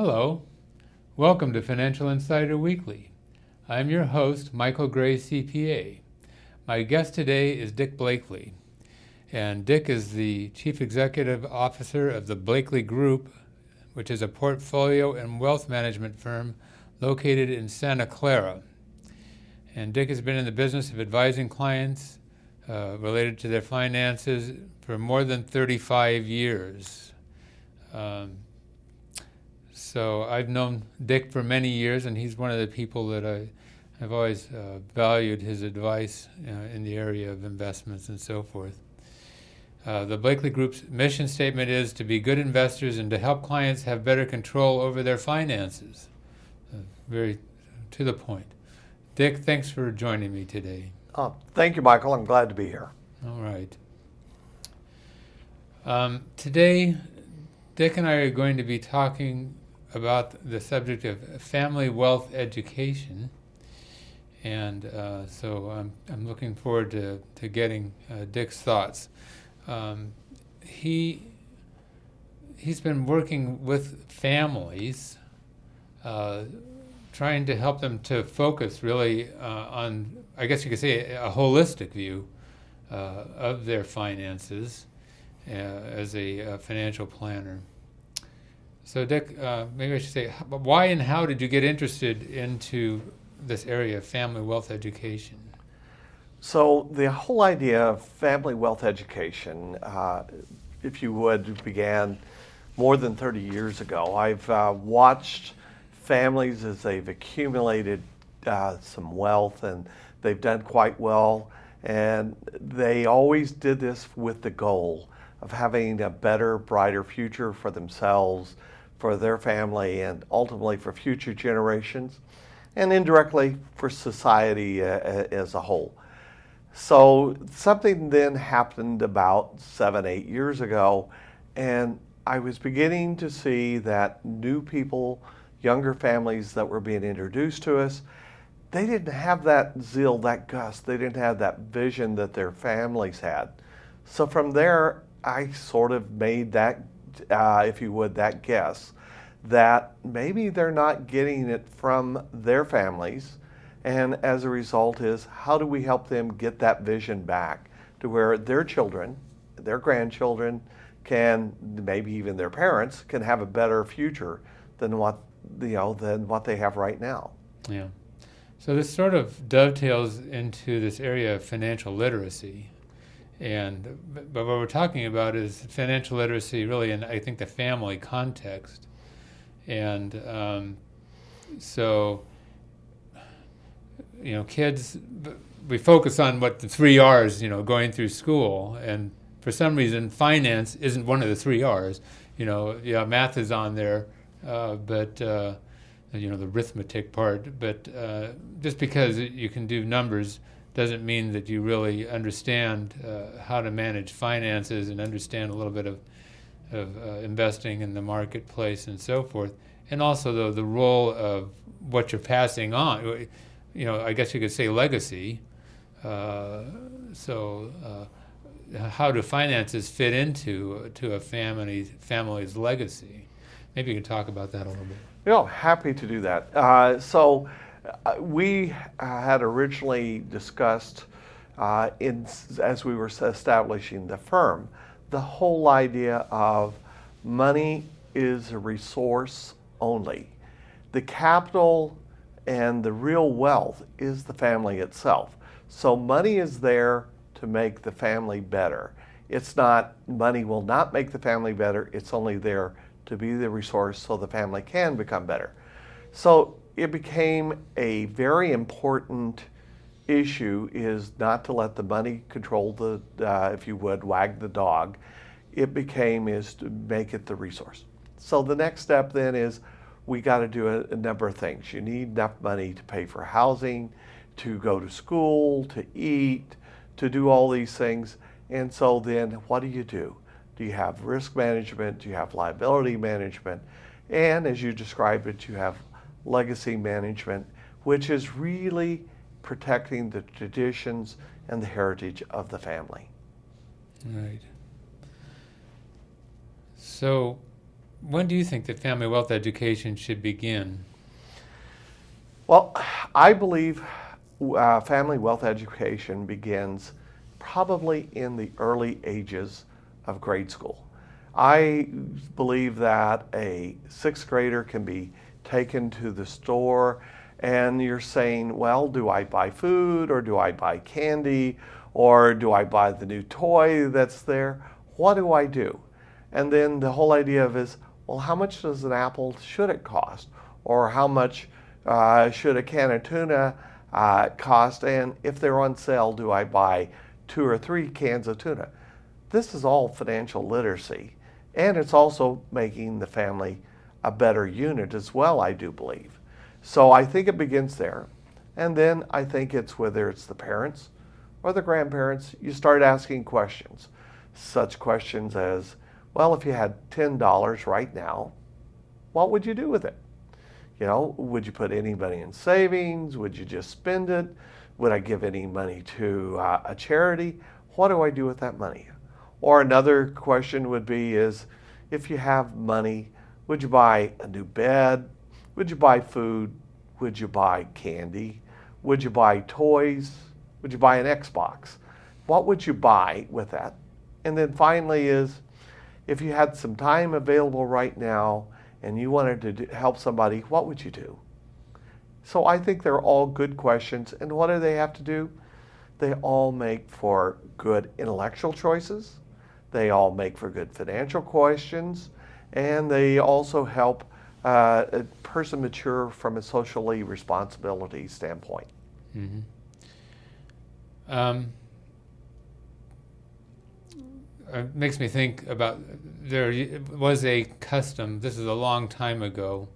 Hello, welcome to Financial Insider Weekly. I'm your host, Michael Gray, CPA. My guest today is Dick Blakely, and Dick is the Chief Executive Officer of the Blakely Group, which is a portfolio and wealth management firm located in Santa Clara. And Dick has been in the business of advising clients related to their finances for more than 35 years. So I've known Dick for many years, and he's one of the people that I've always valued his advice in the area of investments and so forth. The Blakely Group's mission statement is to be good investors and to help clients have better control over their finances. Very to the point. Dick, thanks for joining me today. Thank you, Michael. I'm glad to be here. All right. Today, Dick and I are going to be talking about the subject of family wealth education, and so I'm looking forward to getting Dick's thoughts. He's been working with families, trying to help them to focus really on, I guess you could say, a holistic view of their finances as a financial planner. So Dick, maybe I should say, why and how did you get interested into this area of family wealth education? So the whole idea of family wealth education, if you would, began more than 30 years ago. I've watched families as they've accumulated some wealth, and they've done quite well, and they always did this with the goal of having a better, brighter future for themselves, for their family, and ultimately for future generations, and indirectly for society as a whole. So something then happened about 7-8 years ago, and I was beginning to see that new people, younger families that were being introduced to us, they didn't have that zeal, that gust, they didn't have that vision that their families had. So from there, I sort of made that, if you would, that guess that maybe they're not getting it from their families, and as a result is, how do we help them get that vision back to where their children, their grandchildren, can, maybe even their parents, can have a better future than what they have right now. Yeah. So this sort of dovetails into this area of financial literacy. But what we're talking about is financial literacy really in, I think, the family context. And so, kids, we focus on what the 3 R's, going through school. And for some reason, finance isn't one of the 3 R's. Math is on there, but the arithmetic part. But just because you can do numbers doesn't mean that you really understand how to manage finances and understand a little bit of investing in the marketplace and so forth. And also the role of what you're passing on. I guess you could say legacy. How do finances fit into a family's legacy? Maybe you could talk about that a little bit. Happy to do that. We had originally discussed, as we were establishing the firm, the whole idea of money is a resource only. The capital and the real wealth is the family itself. So money is there to make the family better. It's not, money will not make the family better, it's only there to be the resource so the family can become better. So it became a very important issue is not to let the money control the, if you would, wag the dog. It became is to make it the resource. So the next step then is we got to do a number of things. You need enough money to pay for housing, to go to school, to eat, to do all these things. And so then what do? Do you have risk management? Do you have liability management? And as you described it, you have legacy management, which is really protecting the traditions and the heritage of the family. Right. So when do you think that family wealth education should begin? Well, I believe family wealth education begins probably in the early ages of grade school. I believe that a sixth grader can be taken to the store and you're saying, well, do I buy food or do I buy candy or do I buy the new toy that's there? What do I do? And then the whole idea of is, well, how much does an apple should it cost? Or how much should a can of tuna cost? And if they're on sale, do I buy 2 or 3 cans of tuna? This is all financial literacy. And it's also making the family a better unit as well, I do believe. So I think it begins there. And then I think it's whether it's the parents or the grandparents, you start asking questions. Such questions as, well, if you had $10 right now, what would you do with it? You know, would you put any money in savings? Would you just spend it? Would I give any money to a charity? What do I do with that money? Or another question would be is, if you have money, would you buy a new bed? Would you buy food? Would you buy candy? Would you buy toys? Would you buy an Xbox? What would you buy with that? And then finally is, if you had some time available right now and you wanted to help somebody, what would you do? So I think they're all good questions. And what do they have to do? They all make for good intellectual choices. They all make for good financial questions. And they also help a person mature from a socially responsibility standpoint. Mm-hmm. It makes me think about, there was a custom, this is a long time ago,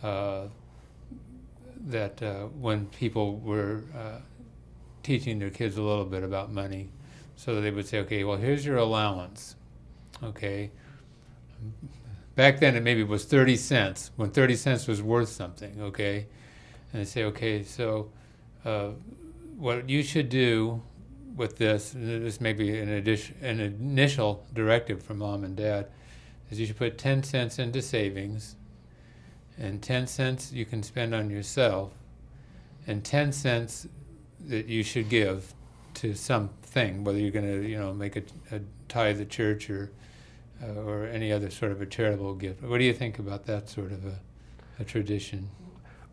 that when people were teaching their kids a little bit about money, so they would say, okay, well, here's your allowance, okay? Back then it maybe was 30 cents, when 30 cents was worth something, okay? And they say, okay, so what you should do with this may be an initial directive from mom and dad, is you should put 10 cents into savings, and 10 cents you can spend on yourself, and 10 cents that you should give to something, whether you're going to, make a tithe to church or any other sort of a charitable gift. What do you think about that sort of a tradition?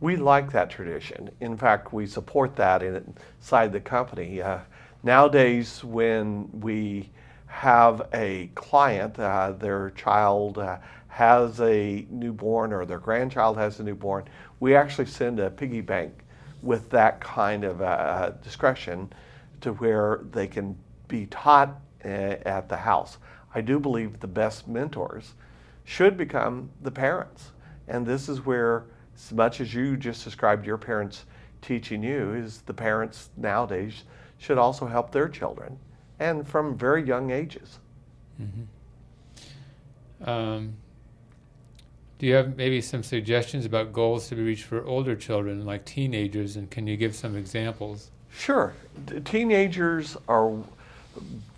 We like that tradition. In fact, we support that inside the company. Nowadays, when we have a client, their child has a newborn or their grandchild has a newborn, we actually send a piggy bank with that kind of discretion to where they can be taught at the house. I do believe the best mentors should become the parents. And this is where, as much as you just described your parents teaching you, is the parents nowadays should also help their children, and from very young ages. Mm-hmm. Do you have maybe some suggestions about goals to be reached for older children, like teenagers, and can you give some examples? Sure. Teenagers are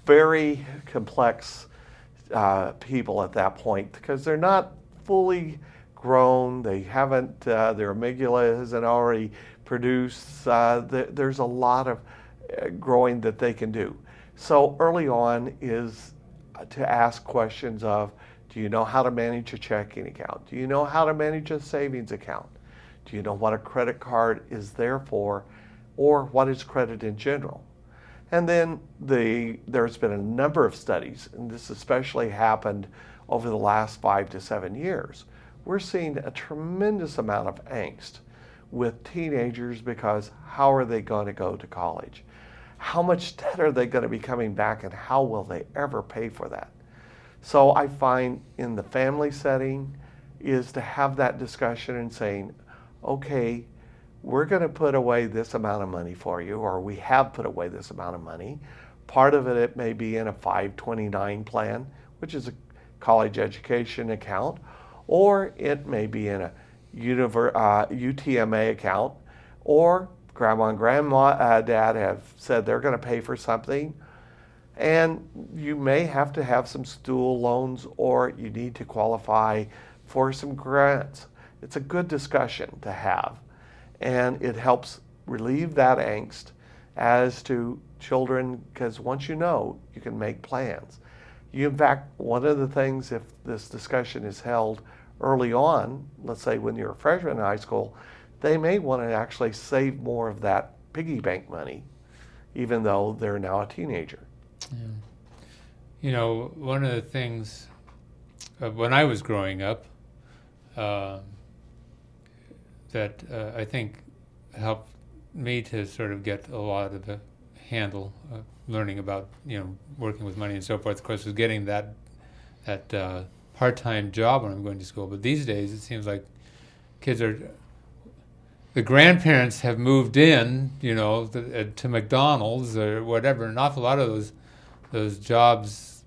very complex people at that point because they're not fully grown. They haven't, their amygdala hasn't already produced. There's a lot of growing that they can do. So early on is to ask questions of, do you know how to manage a checking account? Do you know how to manage a savings account? Do you know what a credit card is there for, or what is credit in general? And then there's been a number of studies, and this especially happened over the last 5 to 7 years. We're seeing a tremendous amount of angst with teenagers because how are they going to go to college? How much debt are they going to be coming back, and how will they ever pay for that? So I find in the family setting is to have that discussion and saying, okay, we're going to put away this amount of money for you, or we have put away this amount of money. Part of it may be in a 529 plan, which is a college education account, or it may be in a UTMA account, or grandma and dad have said they're going to pay for something. And you may have to have some student loans, or you need to qualify for some grants. It's a good discussion to have, and it helps relieve that angst as to children, because once you know, you can make plans. In fact, one of the things, if this discussion is held early on, let's say when you're a freshman in high school, they may want to actually save more of that piggy bank money, even though they're now a teenager. Yeah. You know, one of the things when I was growing up that I think helped me to sort of get a lot of the handle, learning about, working with money and so forth, of course, was getting that part-time job when I'm going to school. But these days, it seems like the grandparents have moved in, to McDonald's or whatever. An awful lot of those jobs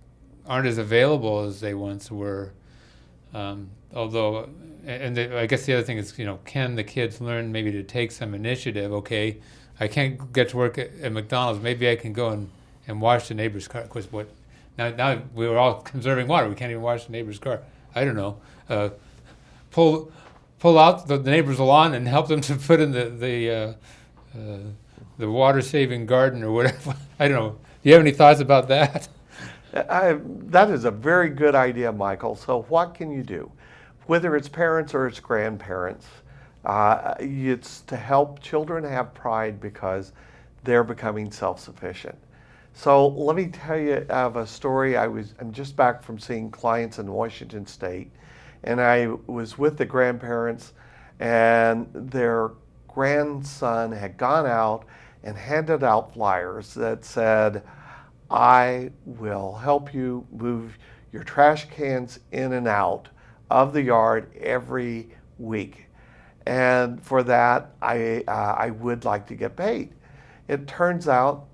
aren't as available as they once were. Although, I guess the other thing is, can the kids learn maybe to take some initiative? Okay, I can't get to work at McDonald's. Maybe I can go and wash the neighbor's car. Of course, now we were all conserving water. We can't even wash the neighbor's car. I don't know. Pull out the neighbor's lawn and help them to put in the water-saving garden or whatever. I don't know. Do you have any thoughts about that? That is a very good idea, Michael. So what can you do? Whether it's parents or it's grandparents, it's to help children have pride because they're becoming self-sufficient. So let me tell you of a story. I'm just back from seeing clients in Washington State, and I was with the grandparents, and their grandson had gone out and handed out flyers that said, I will help you move your trash cans in and out of the yard every week. And for that, I would like to get paid. It turns out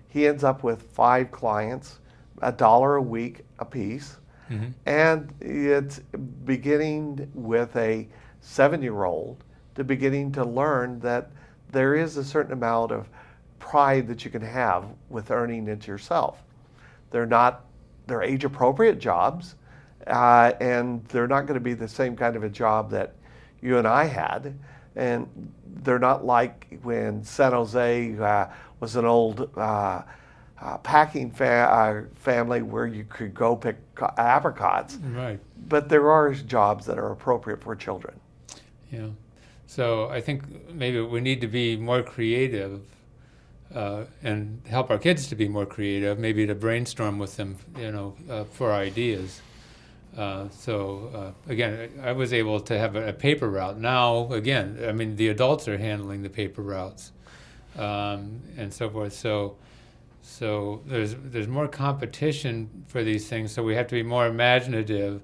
he ends up with 5 clients, $1 a week apiece. Mm-hmm. And it's beginning with a 7-year-old to beginning to learn that there is a certain amount of pride that you can have with earning it yourself. They're age-appropriate jobs, and they're not going to be the same kind of a job that you and I had. And they're not like when San Jose was an old packing family where you could go pick apricots. Right. But there are jobs that are appropriate for children. Yeah. So I think maybe we need to be more creative and help our kids to be more creative, maybe to brainstorm with them, for ideas. Again, I was able to have a paper route. Now, again, I mean, the adults are handling the paper routes and so forth. So there's more competition for these things. So we have to be more imaginative.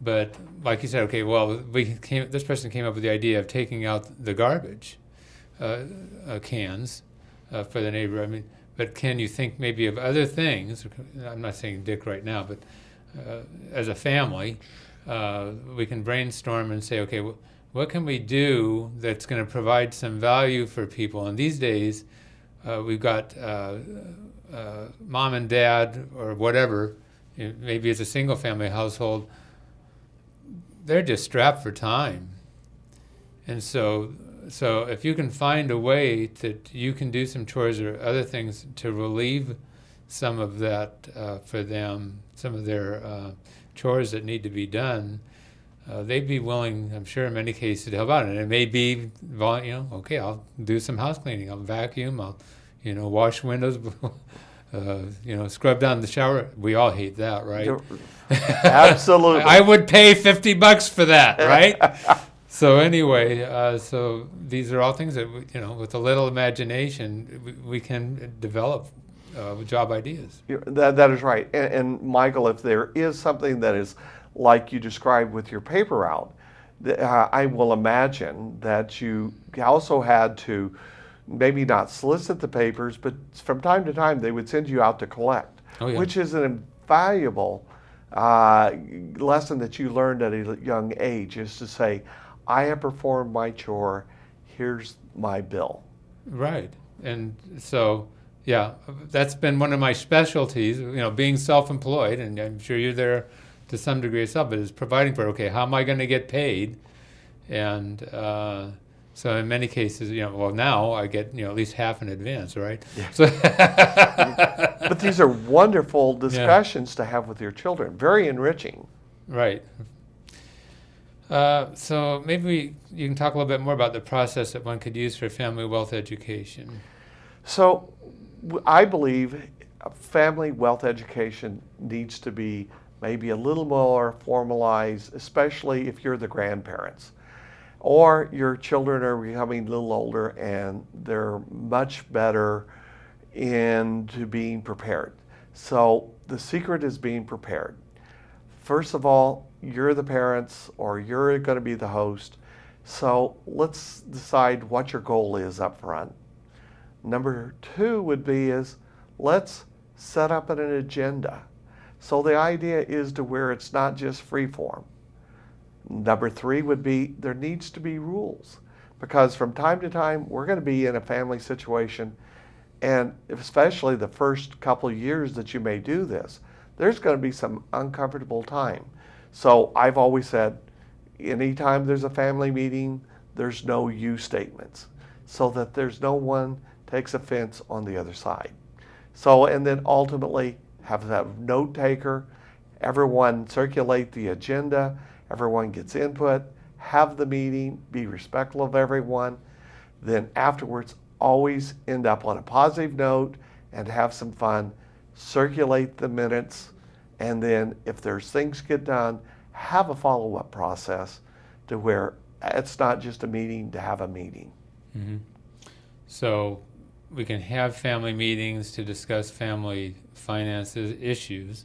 But like you said, okay, well, this person came up with the idea of taking out the garbage cans for the neighbor. I mean, but can you think maybe of other things? I'm not saying Dick right now, but as a family, we can brainstorm and say, okay, what can we do that's going to provide some value for people? And these days, we've got mom and dad or whatever, maybe it's a single family household, they're just strapped for time. And so if you can find a way that you can do some chores or other things to relieve some of that for them, some of their chores that need to be done, they'd be willing, I'm sure in many cases, to help out. And it may be, okay, I'll do some house cleaning, I'll vacuum, I'll, wash windows, scrub down the shower. We all hate that, right? Absolutely. I would pay $50 for that, right? So anyway, so these are all things that, with a little imagination, we can develop job ideas. That is right. And Michael, if there is something that is like you described with your paper route, I will imagine that you also had to maybe not solicit the papers, but from time to time they would send you out to collect, which is an invaluable lesson that you learned at a young age, is to say, I have performed my chore, here's my bill. Right. And so Yeah, that's been one of my specialties, being self-employed, and I'm sure you're there to some degree yourself, but is providing for, okay, how am I going to get paid? And so in many cases, now I get, at least half in advance, right? Yeah. So But these are wonderful Yeah. discussions to have with your children. Very enriching. Right. So maybe you can talk a little bit more about the process that one could use for family wealth education. So I believe family wealth education needs to be maybe a little more formalized, especially if you're the grandparents or your children are becoming a little older and they're much better into being prepared. So the secret is being prepared. First of all, you're the parents or you're going to be the host. So let's decide what your goal is up front. Number two would be is let's set up an agenda. So the idea is to where it's not just free form. Number three would be there needs to be rules because from time to time we're going to be in a family situation, and especially the first couple of years that you may do this, there's going to be some uncomfortable time. So I've always said anytime there's a family meeting, there's no you statements so that there's no one takes offense on the other side. So, and then ultimately have that note taker, everyone circulate the agenda, everyone gets input, have the meeting, be respectful of everyone, then afterwards always end up on a positive note and have some fun, circulate the minutes, and then if there's things get done, have a follow-up process to where it's not just a meeting to have a meeting. Mm-hmm. So we can have family meetings to discuss family finances issues.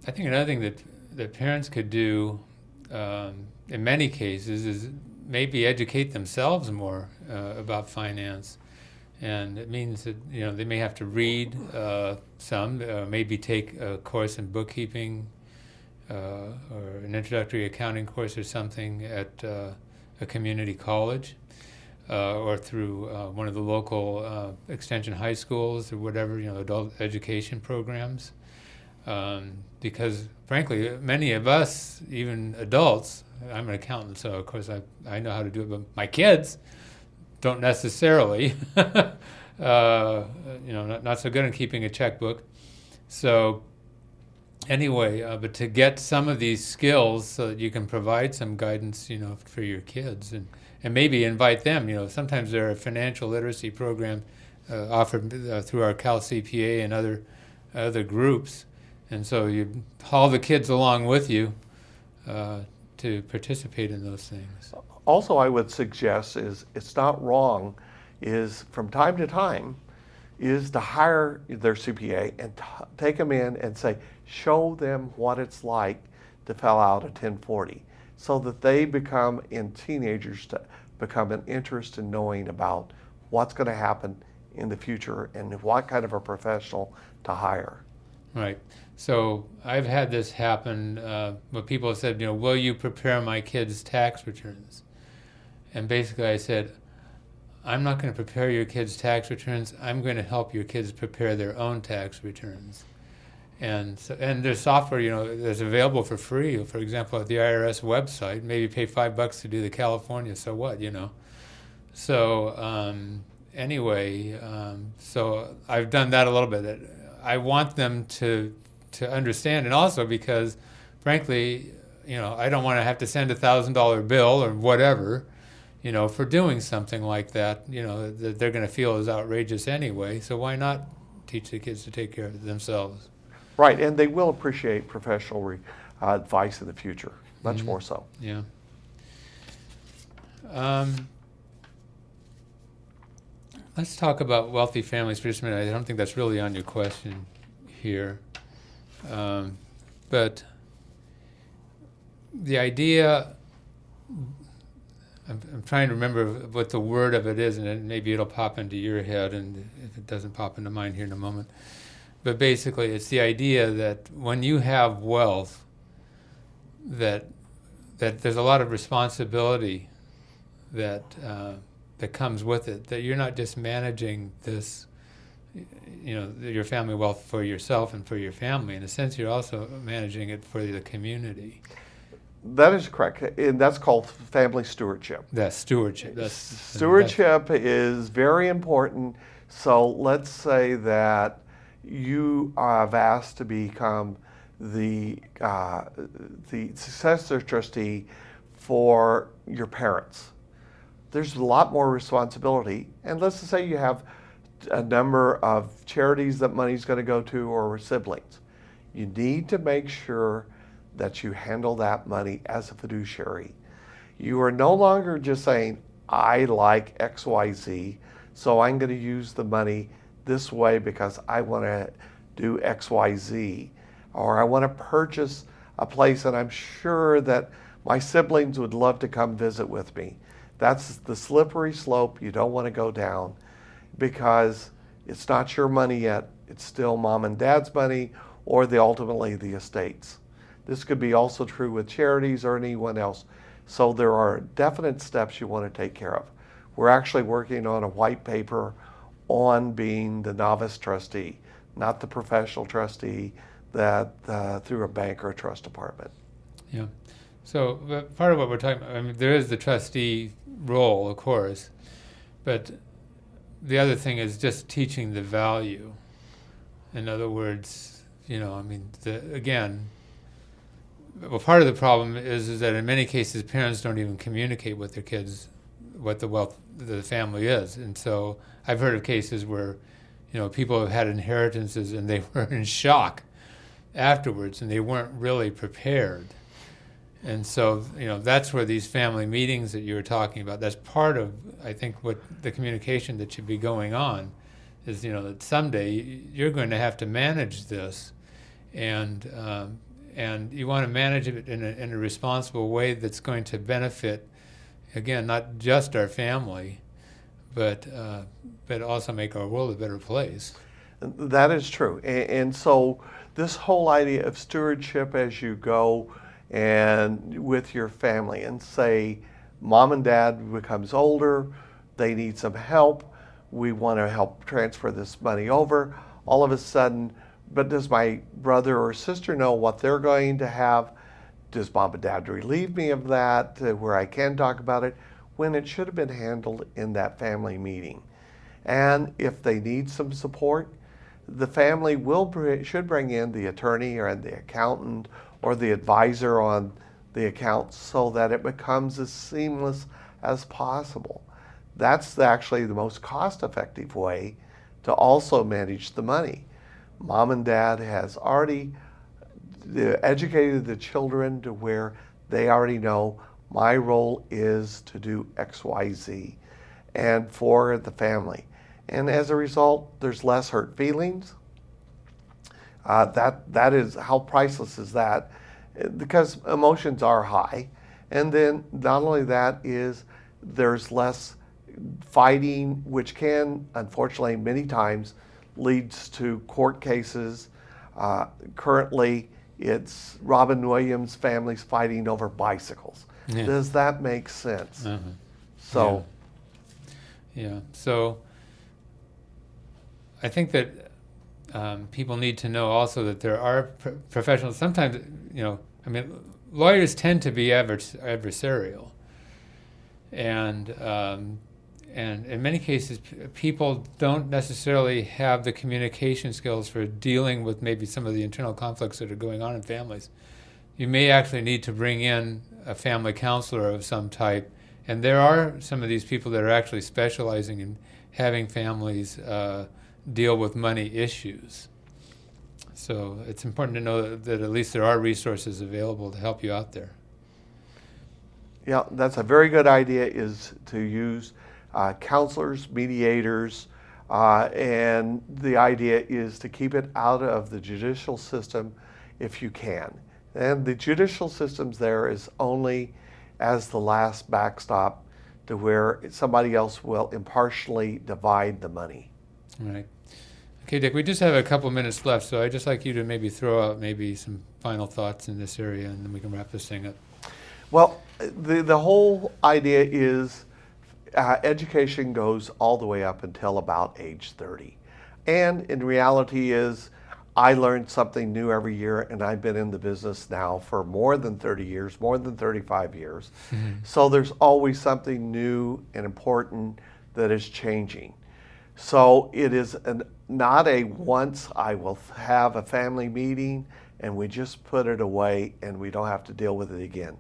I think another thing that parents could do in many cases is maybe educate themselves more about finance. And it means that they may have to read some, maybe take a course in bookkeeping or an introductory accounting course or something at a community college. Or through one of the local extension high schools or whatever, adult education programs. Because frankly, many of us, even adults, I'm an accountant, so of course I know how to do it, but my kids don't necessarily, not so good at keeping a checkbook. So anyway, but to get some of these skills so that you can provide some guidance, for your kids and maybe invite them. Sometimes there are financial literacy programs offered through our Cal CPA and other groups, and so you haul the kids along with you to participate in those things. Also, I would suggest is it's not wrong, is from time to time, is to hire their CPA and take them in and say, show them what it's like to fill out a 1040. So that they become, in teenagers, to become an interest in knowing about what's going to happen in the future and what kind of a professional to hire. Right. So I've had this happen where people have said, will you prepare my kids' tax returns? And basically I said, I'm not going to prepare your kids' tax returns. I'm going to help your kids prepare their own tax returns. And there's software, that's available for free. For example, at the IRS website, maybe pay $5 to do the California. So what, So anyway, so I've done that a little bit. I want them to understand, and also because, frankly, I don't want to have to send $1,000 bill or whatever, for doing something like that. That they're going to feel is outrageous anyway. So why not teach the kids to take care of themselves? Right, and they will appreciate professional advice in the future, much more so. Yeah. Let's talk about wealthy families for just a minute. I don't think that's really on your question here. But the idea, I'm trying to remember what the word of it is, and maybe it'll pop into your head, and if it doesn't pop into mine here in a moment. But basically, it's the idea that when you have wealth, that there's a lot of responsibility that comes with it. That you're not just managing this your family wealth for yourself and for your family. In a sense, you're also managing it for the community. That is correct, and that's called family stewardship. That's stewardship. Stewardship is very important. So let's say that you have asked to become the successor trustee for your parents. There's a lot more responsibility, and let's just say you have a number of charities that money's going to go to, or siblings. You need to make sure that you handle that money as a fiduciary. You are no longer just saying, I like XYZ, so I'm going to use the money this way because I want to do XYZ, or I want to purchase a place and I'm sure that my siblings would love to come visit with me. That's the slippery slope you don't want to go down, because it's not your money yet. It's still mom and dad's money, or ultimately the estates. This could be also true with charities or anyone else. So there are definite steps you want to take care of. We're actually working on a white paper on being the novice trustee, not the professional trustee that through a bank or a trust department. Yeah. So part of what we're talking about, I mean, there is the trustee role, of course, but the other thing is just teaching the value. In other words, again, well, part of the problem is that in many cases parents don't even communicate with their kids what the wealth of the family is. And so I've heard of cases where, people have had inheritances and they were in shock afterwards and they weren't really prepared. And so, that's where these family meetings that you were talking about, that's part of, I think, what the communication that should be going on is, that someday you're going to have to manage this, and you want to manage it in a responsible way that's going to benefit, again, not just our family, but also make our world a better place. That is true. And so this whole idea of stewardship as you go and with your family, and say mom and dad becomes older, they need some help, we want to help transfer this money over. All of a sudden, but does my brother or sister know what they're going to have? Does mom and dad relieve me of that where I can talk about it, when it should have been handled in that family meeting? And if they need some support, the family should bring in the attorney or the accountant or the advisor on the account so that it becomes as seamless as possible. That's actually the most cost-effective way to also manage the money. Mom and dad has already educated the children to where they already know my role is to do XYZ and for the family. And as a result, there's less hurt feelings. That is, how priceless is that? Because emotions are high. And then not only that is there's less fighting, which can, unfortunately, many times leads to court cases. Currently, it's Robin Williams' families fighting over bicycles. Yeah. Does that make sense? Uh-huh. So, yeah. So, I think that people need to know also that there are professionals. Sometimes, lawyers tend to be adversarial, and in many cases, people don't necessarily have the communication skills for dealing with maybe some of the internal conflicts that are going on in families. You may actually need to bring in a family counselor of some type, and there are some of these people that are actually specializing in having families deal with money issues. So it's important to know that at least there are resources available to help you out there. Yeah, that's a very good idea, is to use counselors, mediators, and the idea is to keep it out of the judicial system if you can. And the judicial systems there is only as the last backstop to where somebody else will impartially divide the money. Right. Okay, Dick, we just have a couple minutes left, so I'd just like you to maybe throw out maybe some final thoughts in this area, and then we can wrap this thing up. Well, the whole idea is education goes all the way up until about age 30. And in reality is, I learned something new every year, and I've been in the business now for more than 30 years, more than 35 years. Mhm. So there's always something new and important that is changing. So it is not a once I will have a family meeting and we just put it away and we don't have to deal with it again.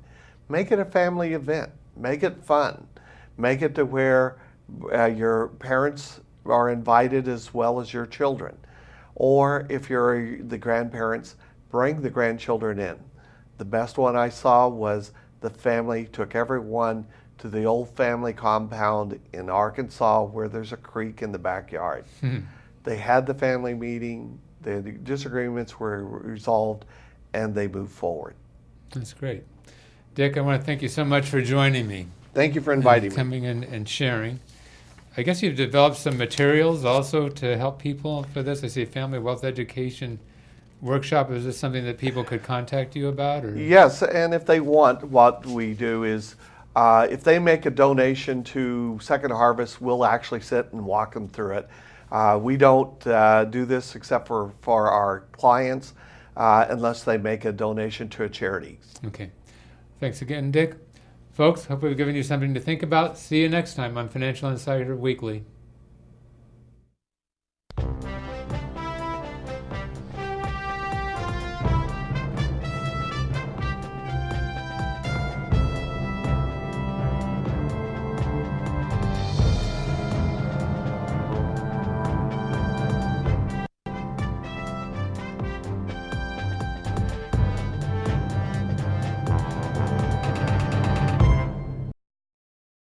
Make it a family event. Make it fun. Make it to where your parents are invited as well as your children. Or if you're the grandparents, bring the grandchildren in. The best one I saw was the family took everyone to the old family compound in Arkansas where there's a creek in the backyard. Mhm. They had the family meeting, the disagreements were resolved, and they moved forward. That's great. Dick, I want to thank you so much for joining me. Thank you for and inviting me. coming in and sharing. I guess you've developed some materials also to help people for this. I see family wealth education workshop. Is this something that people could contact you about? Or? Yes, and if they want, what we do is if they make a donation to Second Harvest, we'll actually sit and walk them through it. We don't do this except for our clients unless they make a donation to a charity. Okay. Thanks again, Dick. Folks, hope we've given you something to think about. See you next time on Financial Insider Weekly.